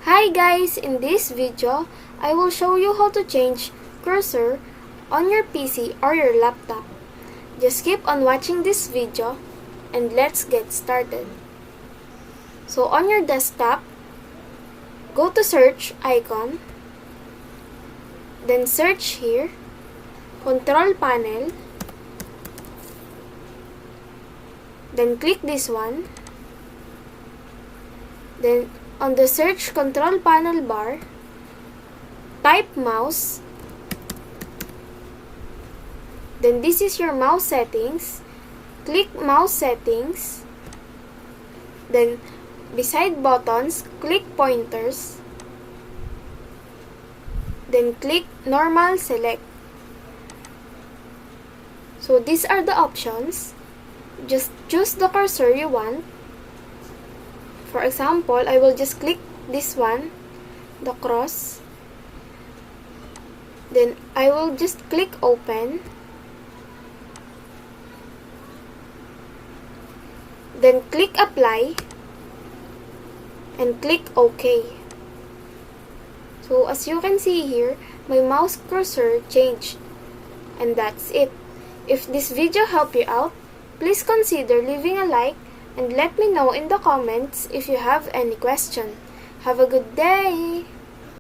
Hi guys, in this video, I will show you how to change cursor on your PC or your laptop. Just keep on watching this video and let's get started. So on your desktop, go to search icon, then search here, control panel, then click this one, then on the search control panel bar, type mouse, then this is your mouse settings, click mouse settings, then beside buttons, click pointers, then click normal select. So these are the options. Just choose the cursor you want. For example, I will just click this one, the cross. Then I will just click open. Then click apply and click OK. So as you can see here, my mouse cursor changed. And that's it. If this video helped you out, please consider leaving a like and let me know in the comments if you have any question. Have a good day!